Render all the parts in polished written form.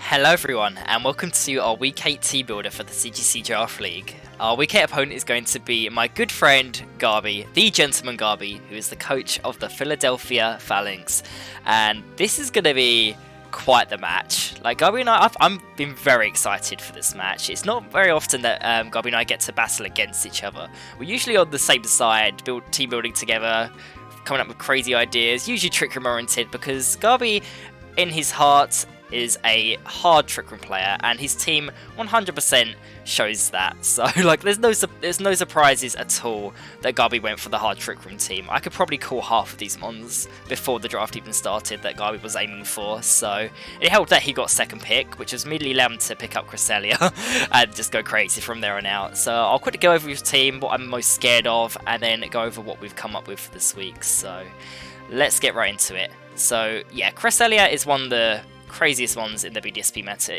Hello everyone, and welcome to our Week 8 Teambuilder for the CGC Draft League. Our Week 8 opponent is going to be my good friend Garby, the gentleman Garby, who is the coach of the Philadelphia Falinks. And this is going to be quite the match. Like, Garby and I've been very excited for this match. It's not very often that Garby and I get to battle against each other. We're usually on the same side, team building together, coming up with crazy ideas, usually trick room oriented, because Garby, in his heart, is a hard trick room player, and his team 100% shows that. So like, there's no surprises at all that Garby went for the hard trick room team. I could probably call half of these mons before the draft even started that Garby was aiming for. So it helped that he got second pick, which was immediately allowed him to pick up Cresselia and just go crazy from there on out. So I'll quickly go over his team, what I'm most scared of, and then go over what we've come up with for this week. So let's get right into it. So yeah, Cresselia is one of the craziest ones in the BDSP meta.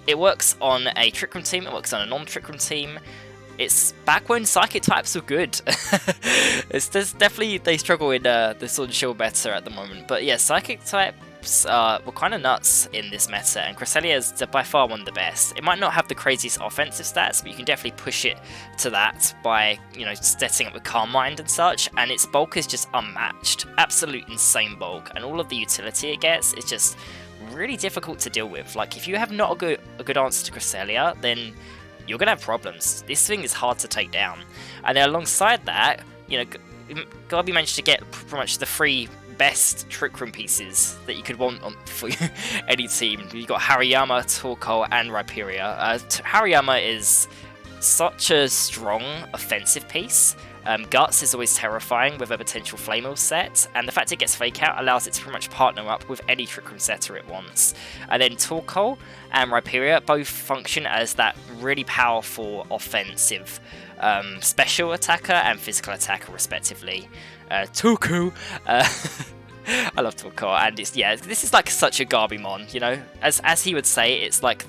It works on a trick room team, it works on a non-trick room team. It's back when psychic types were good. There's definitely, they struggle in the sword and shield meta at the moment, but yeah, psychic types were kind of nuts in this meta, and Cresselia is by far one of the best. It might not have the craziest offensive stats, but you can definitely push it to that by, you know, setting up with Calm Mind and such, and its bulk is just unmatched. Absolute insane bulk, and all of the utility it gets is just really difficult to deal with. Like, if you have not a good answer to Cresselia, then you're gonna have problems. This thing is hard to take down. And then alongside that, you know, Garby managed to get pretty much the three best trick room pieces that you could want for any team. You got Hariyama, Torkoal, and Rhyperior. Hariyama is such a strong offensive piece. Guts is always terrifying with a potential Flame Wheel set, and the fact it gets Fake Out allows it to pretty much partner up with any Trick Room setter it wants. And then Torkoal and Rhyperior both function as that really powerful offensive special attacker and physical attacker respectively. Torkoal, I love Torkoal, and this is like such a Garbymon, you know? As he would say, it's like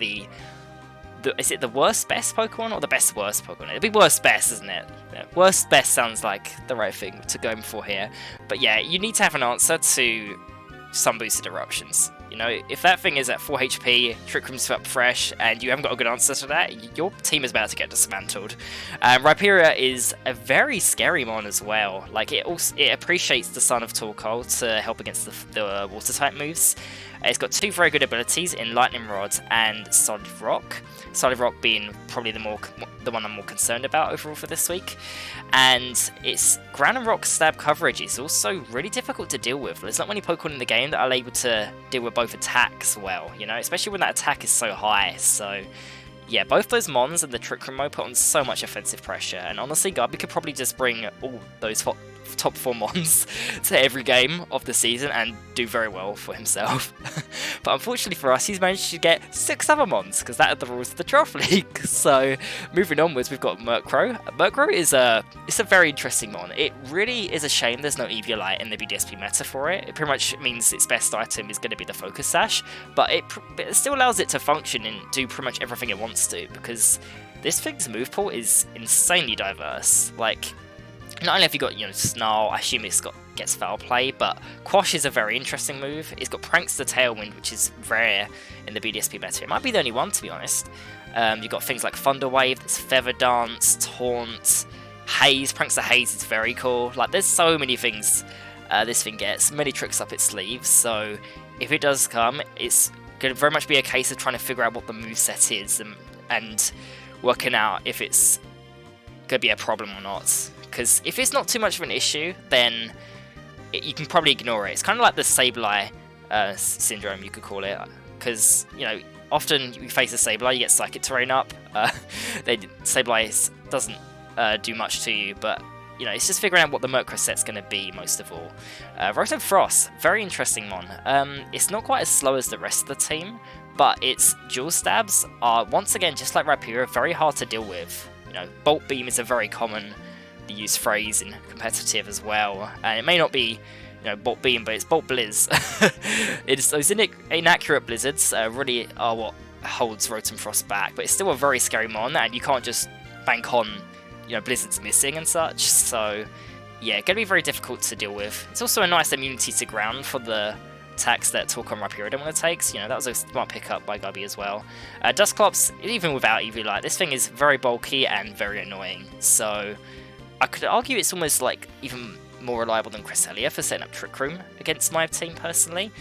is it the worst best Pokemon or the best worst Pokemon? It'd be worst best, isn't it? Yeah, worst best sounds like the right thing to go for here. But yeah, you need to have an answer to some boosted eruptions. You know, if that thing is at 4 HP, Trick Room's up fresh, and you haven't got a good answer to that, your team is about to get dismantled. Rhyperior is a very scary mon as well. Like, it appreciates the Son of Torkoal to help against the water type moves. It's got two very good abilities in Lightning Rod and Solid Rock. Solid Rock being probably the one I'm more concerned about overall for this week. And its Ground and Rock stab coverage is also really difficult to deal with. There's not many Pokemon in the game that are able to deal with both attacks well, you know, especially when that attack is so high. So yeah, both those mons and the Trick Room mode put on so much offensive pressure, and honestly, Garby could probably just bring all those top 4 mons to every game of the season and do very well for himself. But unfortunately for us, he's managed to get 6 other mons, because that are the rules of the Draft League. So moving onwards, we've got Murkrow. Murkrow is a very interesting mon. It really is a shame there's no Eviolite in the BDSP meta for it. It pretty much means its best item is going to be the Focus Sash, but it still allows it to function and do pretty much everything it wants to, because this thing's move pool is insanely diverse. Like, not only have you got, you know, Snarl, I assume gets Foul Play, but Quash is a very interesting move. It's got Prankster Tailwind, which is rare in the BDSP meta. It might be the only one, to be honest. You've got things like Thunder Wave, there's Feather Dance, Taunt, Haze. Prankster Haze is very cool. Like, there's so many things this thing gets, many tricks up its sleeves. So if it does come, it's going to very much be a case of trying to figure out what the moveset is and working out if it's going to be a problem or not. Because if it's not too much of an issue, then you can probably ignore it. It's kind of like the Sableye syndrome, you could call it. Because, you know, often you face a Sableye, you get Psychic Terrain up. Sableye doesn't do much to you, but, you know, it's just figuring out what the Murkrow set's going to be, most of all. Rotom Frost, very interesting mon. It's not quite as slow as the rest of the team, but its dual stabs are, once again, just like Rhyperior, very hard to deal with. You know, Bolt Beam is a very common use phrase in competitive as well, and it may not be, you know, Bolt Beam, but it's Bolt Blizz. Those inaccurate blizzards really are what holds Rotom Frost back, but it's still a very scary mon, and you can't just bank on, you know, blizzards missing and such. So yeah, gonna be very difficult to deal with. It's also a nice immunity to ground for the attacks that Talk on Rhyperior don't want to take, so, you know, that was a smart pickup by Garby as well. Dusclops, even without EV Light, this thing is very bulky and very annoying, so I could argue it's almost like even more reliable than Cresselia for setting up Trick Room against my team personally.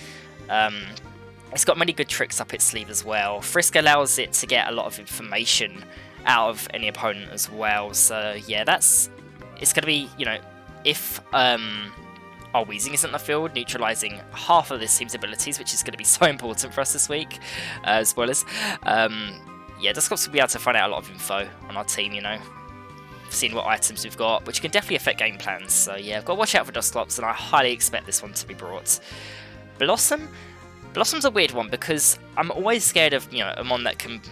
It's got many good tricks up its sleeve as well. Frisk allows it to get a lot of information out of any opponent as well, so yeah, it's going to be, you know, if our Weezing isn't in the field, neutralising half of this team's abilities, which is going to be so important for us this week. Spoilers. Yeah, Dusclops will be able to find out a lot of info on our team, you know, seeing what items we've got, which can definitely affect game plans. So yeah, I've got to watch out for Dusclops, and I highly expect this one to be brought. Blossom's a weird one because I'm always scared of, you know, a mon that can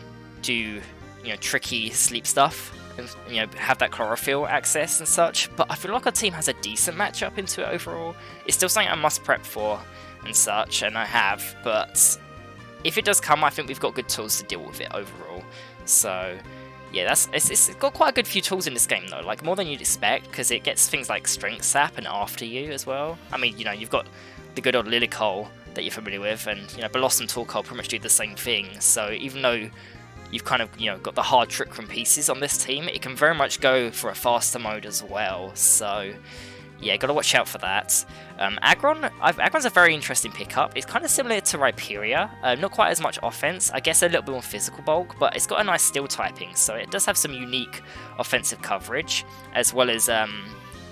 do, you know, tricky sleep stuff and, you know, have that chlorophyll access and such, but I feel like our team has a decent matchup into it overall. It's still something I must prep for and such, and I have, but if it does come, I think we've got good tools to deal with it overall. So yeah, it's got quite a good few tools in this game though, like more than you'd expect, because it gets things like Strength Sap and After You as well. I mean, you know, you've got the good old Lilycole that you're familiar with, and, you know, Blossom Torkoal pretty much do the same thing, so even though you've kind of, you know, got the hard Trick Room pieces on this team, it can very much go for a faster mode as well, so yeah, gotta watch out for that. Aggron's a very interesting pickup. It's kind of similar to Rhyperior, not quite as much offense, I guess a little bit more physical bulk, but it's got a nice steel typing, so it does have some unique offensive coverage, as well as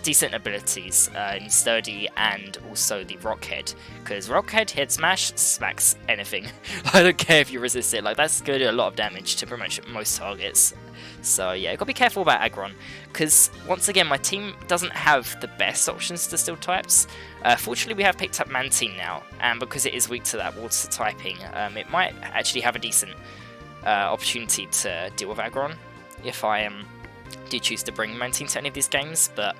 decent abilities in Sturdy and also the Rockhead, because Rockhead Head Smash smacks anything. I don't care if you resist it, like that's going to do a lot of damage to pretty much most targets. So yeah, gotta be careful about Aggron, because once again my team doesn't have the best options to steel types. Fortunately we have picked up Mantine now, and because it is weak to that water typing, it might actually have a decent opportunity to deal with Aggron if I do choose to bring Mantine to any of these games. But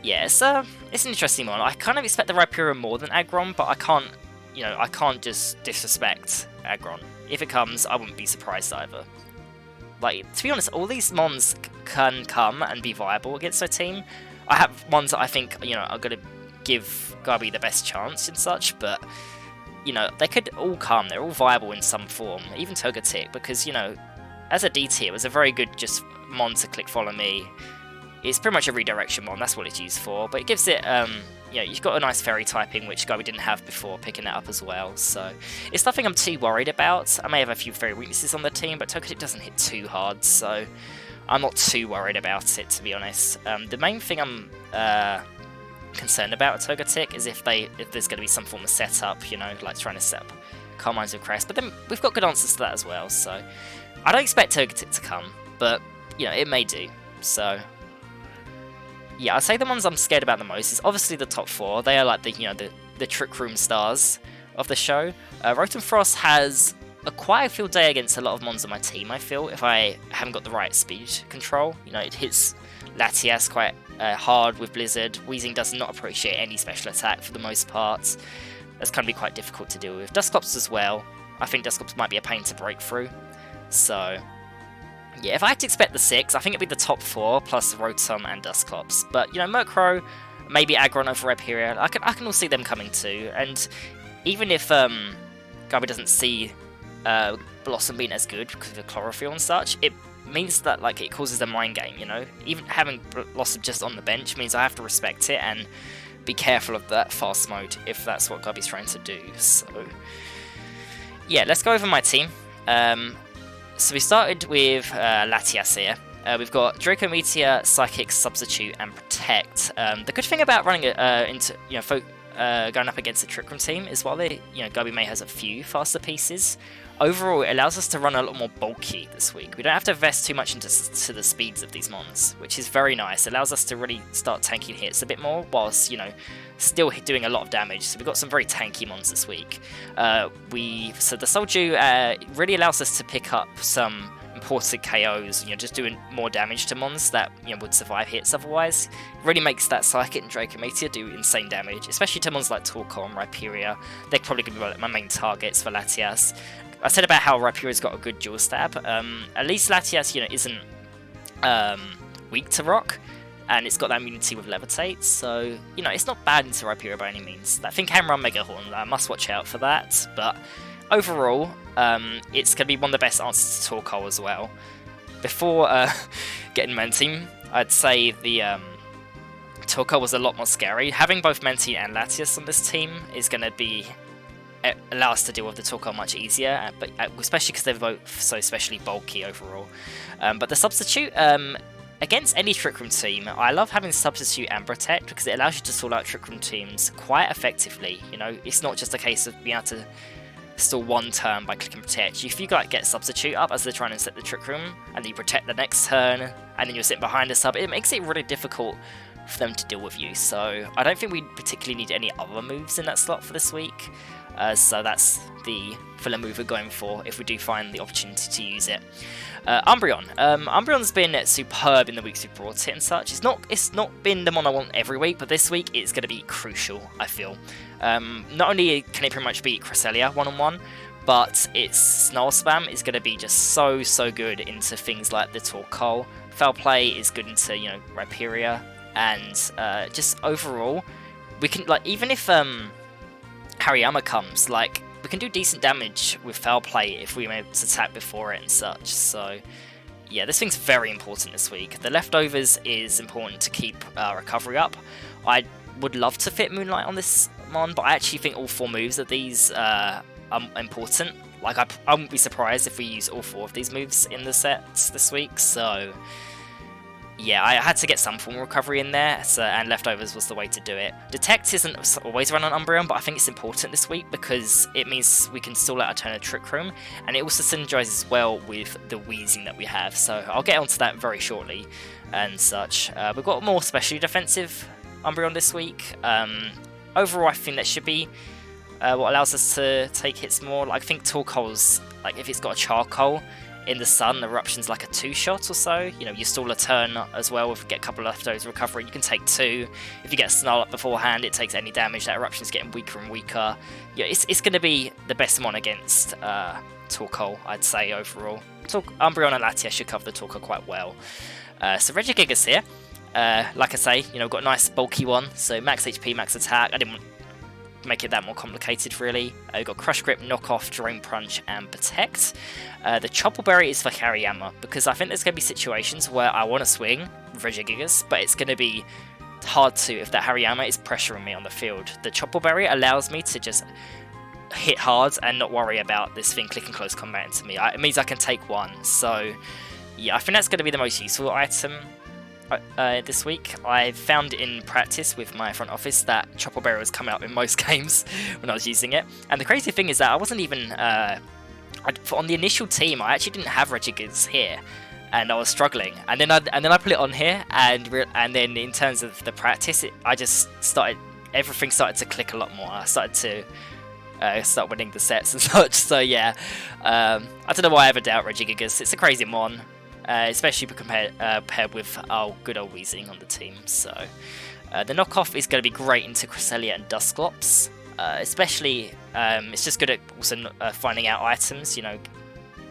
yeah, it's an interesting one. I kind of expect the Rhyperior more than Aggron, but I can't just disrespect Aggron. If it comes, I wouldn't be surprised either. Like, to be honest, all these mons can come and be viable against our team. I have ones that I think, you know, are going to give Garby the best chance and such, but, you know, they could all come. They're all viable in some form, even Togetic, because, you know, as a D tier, it was a very good just mon to click follow me. It's pretty much a redirection mon, that's what it's used for, but it gives it, you know, you've got a nice fairy typing, which Garby didn't have before, picking that up as well, so it's nothing I'm too worried about. I may have a few fairy weaknesses on the team, but Togetic doesn't hit too hard, so I'm not too worried about it, to be honest. The main thing I'm concerned about with Togetic is if there's going to be some form of setup, you know, like trying to set up Carmines with Crest, but then we've got good answers to that as well, so I don't expect Togetic to come, but, you know, it may do, so yeah, I'd say the ones I'm scared about the most is obviously the top four. They are like the, you know, the Trick Room stars of the show. Rotom Frost has a quite a field day against a lot of mons on my team, I feel, if I haven't got the right speed control. You know, it hits Latias quite hard with Blizzard. Weezing does not appreciate any special attack for the most part. That's going to be quite difficult to deal with. Dusclops as well. I think Dusclops might be a pain to break through. So yeah, if I had to expect the 6, I think it'd be the top 4 plus Rotom and Dusclops. But, you know, Murkrow, maybe Aggron over Rhyperior, I can all see them coming too. And even if Garby doesn't see Blossom being as good because of the chlorophyll and such, it means that, like, it causes a mind game, you know? Even having Blossom just on the bench means I have to respect it and be careful of that fast mode if that's what Garby's trying to do. So yeah, let's go over my team. So we started with Latias here. We've got Draco Meteor, Psychic, Substitute, and Protect. The good thing about running going up against a Trick Room team is while Garby may has a few faster pieces, overall it allows us to run a lot more bulky this week. We don't have to invest too much into the speeds of these mons, which is very nice. It allows us to really start tanking hits a bit more, whilst, you know, still doing a lot of damage. So we've got some very tanky mons this week. So the Soldew really allows us to pick up some important KOs, you know, just doing more damage to mons that, you know, would survive hits otherwise. It really makes that Psychic and Draco Meteor do insane damage, especially to mons like Torkoal and Rhyperior. They're probably going to be my main targets for Latias. I said about how Rhyperior's got a good dual stab. At least Latias, you know, isn't weak to rock, and it's got that immunity with Levitate, so, you know, it's not bad into Rhyperior by any means. I think can run Mega Horn, I must watch out for that, but overall, it's going to be one of the best answers to Torkoal as well. Before getting Mentine, I'd say the Torkoal was a lot more scary. Having both Mentine and Latias on this team is going to be allow us to deal with the Torkoal much easier, but especially because they're both so especially bulky overall. But the Substitute, against any Trick Room team, I love having Substitute and Protect because it allows you to stall out Trick Room teams quite effectively. You know, it's not just a case of being able to stall one turn by clicking Protect. If you get Substitute up as they're trying to set the Trick Room, and then you Protect the next turn, and then you're sitting behind a sub, it makes it really difficult for them to deal with you. So I don't think we particularly need any other moves in that slot for this week. So that's the filler move we're going for if we do find the opportunity to use it. Umbreon. Umbreon's been superb in the weeks we've brought it and such. It's not been the one I want every week, but this week it's going to be crucial, I feel. Not only can it pretty much beat Cresselia one-on-one, but its Snarl Spam is going to be just so good into things like the Torkoal. Foul Play is good into, you know, Rhyperior, and just overall, we can, like, even if Hariyama comes, like, we can do decent damage with Foul Play if we may attack before it and such, so yeah, this thing's very important this week. The Leftovers is important to keep recovery up. I would love to fit Moonlight on this mon, but I actually think all 4 moves of these are important. Like, I wouldn't be surprised if we use all 4 of these moves in the sets this week, so yeah, I had to get some form of recovery in there, so, and Leftovers was the way to do it. Detect isn't always run on Umbreon, but I think it's important this week because it means we can stall out a turn of Trick Room, and it also synergizes well with the Wheezing that we have, so I'll get onto that very shortly and such. We've got more specially defensive Umbreon this week. Overall, I think that should be what allows us to take hits more. Like, I think Torkoal's, like, if it's got a Charcoal in the sun, Eruption's like a 2-shot or so. You know, you stall a turn as well, if you get a couple of Leftovers recovery, you can take 2. If you get a Snarl up beforehand, it takes any damage. That Eruption's getting weaker and weaker. Yeah, it's going to be the best mon against Torkoal, I'd say, overall. Umbreon and Latias should cover the Torkoal quite well. So Regigigas here. Like I say, you know, got a nice bulky one, so max HP, max attack. I didn't want to make it that more complicated, really. We've got Crush Grip, Knock Off, Drain Punch, and Protect. The Chopple Berry is for Hariyama, because I think there's going to be situations where I want to swing with Regigigas, but it's going to be hard to if that Hariyama is pressuring me on the field. The Chopple Berry allows me to just hit hard and not worry about this thing clicking close combat into me. It means I can take one, so yeah, I think that's going to be the most useful item this week. I found in practice with my front office that Chopple Berry was coming up in most games when I was using it, and the crazy thing is that I wasn't even on the initial team. I actually didn't have Regigigas here, and I was struggling. And then I put it on here, and then in terms of the practice, I just started. Everything started to click a lot more. I started to start winning the sets and such. So yeah, I don't know why I ever doubt Regigigas. It's a crazy mon, especially paired with our good old Wheezing on the team. So the knockoff is going to be great into Cresselia and Dusclops. Especially, it's just good at also finding out items. You know,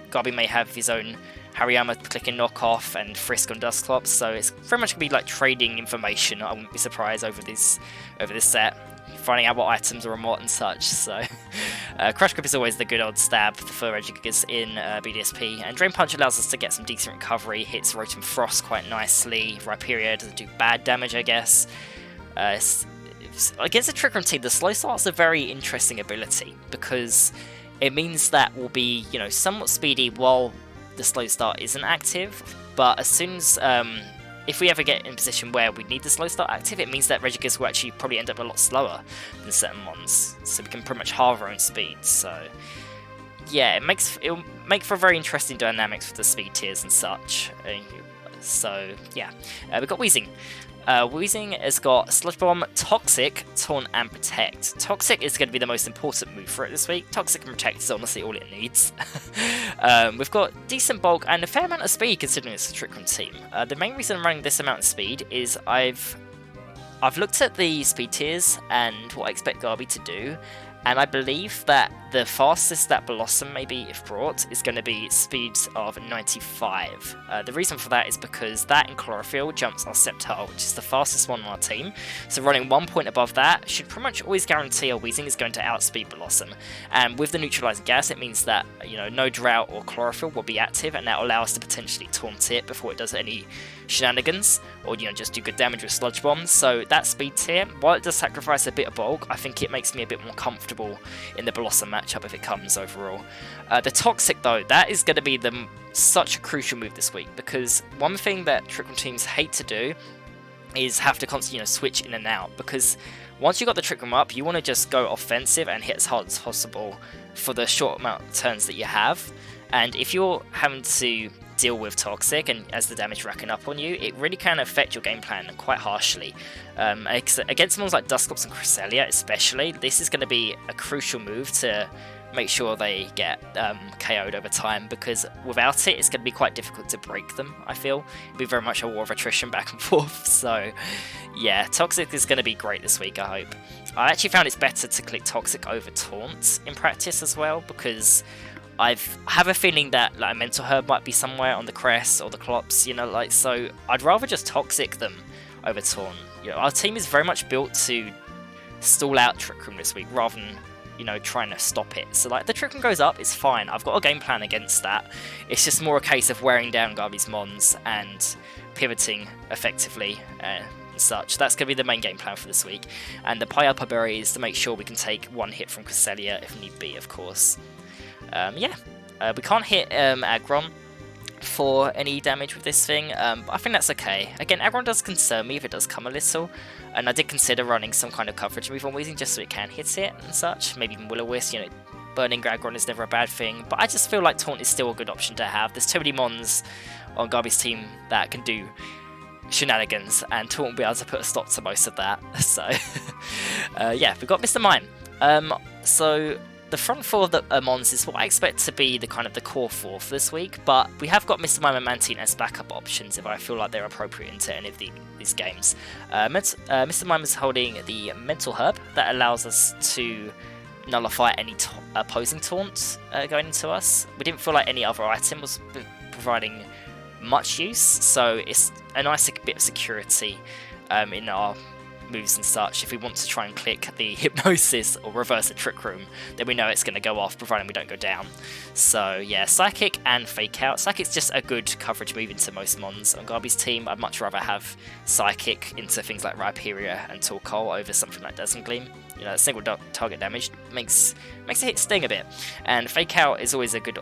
Garby may have his own Hariyama clicking knockoff and Frisk on Dusclops, so it's very much going to be like trading information. I wouldn't be surprised over this set, finding out what items are on what and such. So Crush Grip is always the good old stab for Regigigas in BDSP, and Drain Punch allows us to get some decent recovery, hits Rotom Frost quite nicely. Rhyperior doesn't do bad damage, I guess. Against the Trick Room team, the Slow Start's a very interesting ability, because it means that we'll be, you know, somewhat speedy while the Slow Start isn't active, but as soon as, if we ever get in a position where we need the Slow Start active, it means that Regigigas will actually probably end up a lot slower than certain mons, so we can pretty much halve our own speed. So yeah, it'll make for very interesting dynamics with the speed tiers and such. So yeah, we've got Wheezing. Wheezing has got Sludge Bomb, Toxic, Taunt, and Protect. Toxic is going to be the most important move for it this week. Toxic and Protect is honestly all it needs. We've got decent bulk and a fair amount of speed considering it's a Trick Room team. The main reason I'm running this amount of speed is I've looked at the speed tiers and what I expect Garby to do, and I believe that the fastest that Blossom maybe, if brought, is going to be speeds of 95. The reason for that is because that in Chlorophyll jumps our Sceptile, which is the fastest one on our team. So running 1 point above that should pretty much always guarantee our Weezing is going to outspeed Blossom. And with the neutralizing gas, it means that, you know, no Drought or Chlorophyll will be active, and that will allow us to potentially taunt it before it does any shenanigans, or, you know, just do good damage with Sludge Bombs. So that speed tier, while it does sacrifice a bit of bulk, I think it makes me a bit more comfortable in the Blossom matchup if it comes overall. The Toxic though, that is going to be such a crucial move this week, because one thing that Trick Room teams hate to do is have to constantly, you know, switch in and out, because once you got the Trick Room up, you want to just go offensive and hit as hard as possible for the short amount of turns that you have. And if you're having to deal with Toxic and as the damage racking up on you, it really can affect your game plan quite harshly. Against someone like Dusclops and Cresselia especially, this is going to be a crucial move to make sure they get KO'd over time, because without it, it's going to be quite difficult to break them, I feel. It'll be very much a war of attrition back and forth, so yeah, Toxic is going to be great this week, I hope. I actually found it's better to click Toxic over Taunt in practice as well, because I have a feeling that like a Mental Herb might be somewhere on the Crest or the Clops, you know, like, so I'd rather just Toxic them over Taunt. You know, our team is very much built to stall out Trick Room this week, rather than, you know, trying to stop it. So like, the Trick Room goes up, it's fine. I've got a game plan against that. It's just more a case of wearing down Garby's Mons and pivoting effectively and such. That's going to be the main game plan for this week. And the Pineapple Berry is to make sure we can take one hit from Cresselia if need be, of course. We can't hit Aggron for any damage with this thing, but I think that's okay. Again, Aggron does concern me if it does come a little, and I did consider running some kind of coverage move on Weezing just so it can hit it and such. Maybe even Will-O-Wisp, you know, burning Aggron is never a bad thing, but I just feel like Taunt is still a good option to have. There's too many Mons on Garby's team that can do shenanigans, and Taunt will be able to put a stop to most of that. So, yeah, we've got Mr. Mime. So the front four of the Mons is what I expect to be the kind of the core four for this week, but we have got Mr. Mime and Mantine as backup options if I feel like they're appropriate into any of these games. Mr. Mime is holding the Mental Herb that allows us to nullify any opposing taunts going into us. We didn't feel like any other item was providing much use, so it's a nice bit of security in our moves and such. If we want to try and click the Hypnosis or reverse the Trick Room, then we know it's going to go off, providing we don't go down. So yeah, Psychic and Fake Out. Psychic's just a good coverage move into most Mons on Garby's team. I'd much rather have Psychic into things like Rhyperior and Torkoal over something like Dazzling Gleam. You know, single target damage makes it hit sting a bit. And Fake Out is always a good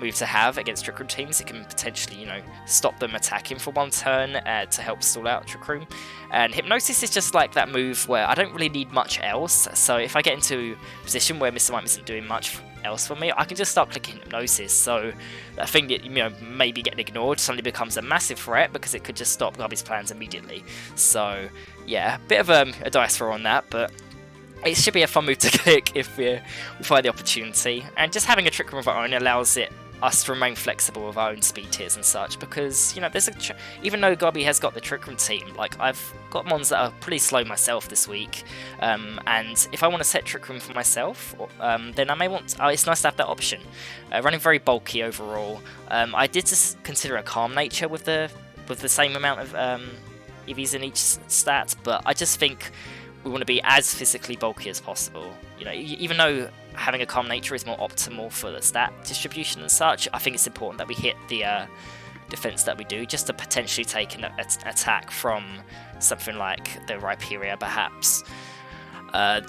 move to have against Trick Room teams. It can potentially, you know, stop them attacking for one turn to help stall out Trick Room. And Hypnosis is just like that move where I don't really need much else. So if I get into a position where Mr. Mime isn't doing much else for me, I can just start clicking Hypnosis. So that thing that, you know, maybe getting ignored suddenly becomes a massive threat because it could just stop Garby's plans immediately. So yeah, bit of a dice throw on that, but it should be a fun move to click if we find the opportunity. And just having a Trick Room of our own allows us to remain flexible with our own speed tiers and such, because, you know, there's even though Garby has got the Trick Room team, like, I've got Mons that are pretty slow myself this week, and if I want to set Trick Room for myself, then I may want it's nice to have that option. Running very bulky overall. I did just consider a Calm Nature with the same amount of EVs in each stat, but I just think we want to be as physically bulky as possible. You know, even though having a Calm Nature is more optimal for the stat distribution and such, I think it's important that we hit the defense that we do, just to potentially take an attack from something like the Rhyperior, perhaps. I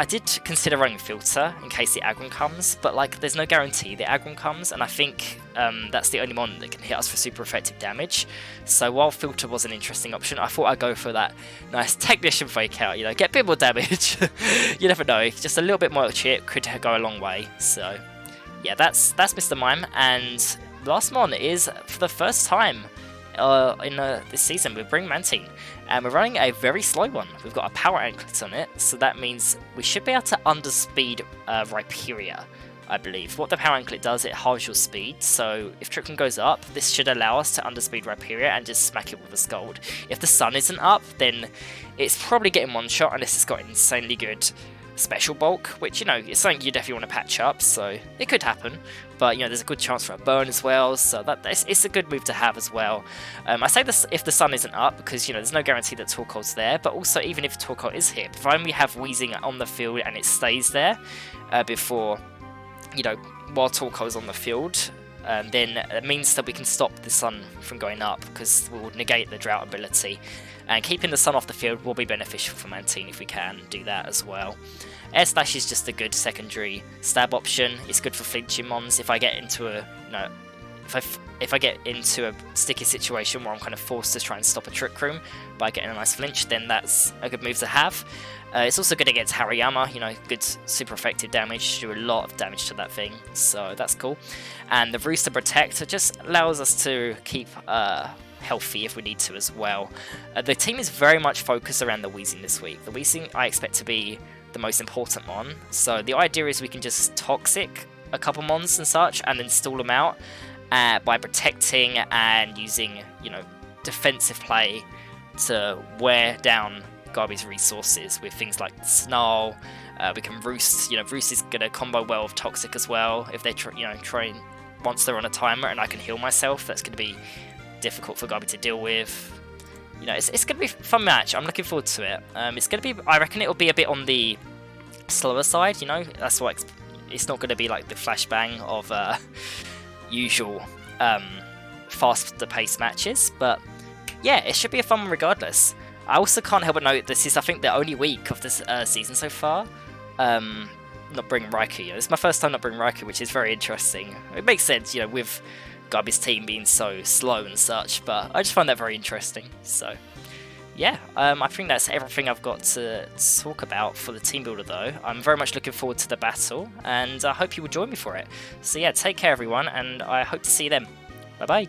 did consider running Filter in case the Aggron comes, but like, there's no guarantee the Aggron comes, and I think that's the only one that can hit us for super effective damage. So while Filter was an interesting option, I thought I'd go for that nice Technician Fake Out, you know, get a bit more damage. You never know, just a little bit more chip could go a long way. So yeah, that's Mr. Mime, and last mon is, for the first time in this season, we bring Mantine, and we're running a very slow one. We've got a power anklet on it, so that means we should be able to underspeed Rhyperior, I believe. What the power anklet does, it halves your speed, so if Trick Room goes up, this should allow us to underspeed Rhyperior and just smack it with a Scald. If the sun isn't up, then it's probably getting one shot unless it's got insanely good special bulk, which, you know, is something you definitely want to patch up, so it could happen. But, you know, there's a good chance for a burn as well, so it's a good move to have as well. I say this if the sun isn't up, because, you know, there's no guarantee that Torkoal's there, but also even if Torkoal is here, providing we have Wheezing on the field and it stays there before, you know, while Torkoal's on the field, then it means that we can stop the sun from going up, because we'll negate the drought ability. And keeping the sun off the field will be beneficial for Mantine if we can do that as well. Air Slash is just a good secondary stab option. It's good for flinching mons. If I get into a, you know, if I get into a sticky situation where I'm kind of forced to try and stop a Trick Room by getting a nice flinch, then that's a good move to have. It's also good against Hariyama, you know, good super effective damage, do a lot of damage to that thing, so that's cool. And the Rooster Protect just allows us to keep healthy if we need to as well. The team is very much focused around the Wheezing this week. The Wheezing I expect to be the most important one, so the idea is we can just Toxic a couple mons and such, and then stall them out by protecting and using, you know, defensive play to wear down Garby's resources with things like Snarl. We can Roost. You know, Roost is going to combo well with Toxic as well. If they try once they're on a timer and I can heal myself, that's going to be difficult for Garby to deal with. You know, it's going to be a fun match. I'm looking forward to it. It's going to be, I reckon it'll be a bit on the slower side, you know. That's what it's not going to be like the flashbang of usual faster paced matches, but yeah, it should be a fun one regardless. I also can't help but note this is, I think, the only week of this season so far not bringing Raikou. You know, it's my first time not bringing Raikou, which is very interesting. It makes sense, you know, with Garby's team being so slow and such, but I just find that very interesting. So yeah, I think that's everything I've got to talk about for the team builder though. I'm very much looking forward to the battle, and I hope you will join me for it. So yeah, take care everyone, and I hope to see you then. Bye bye.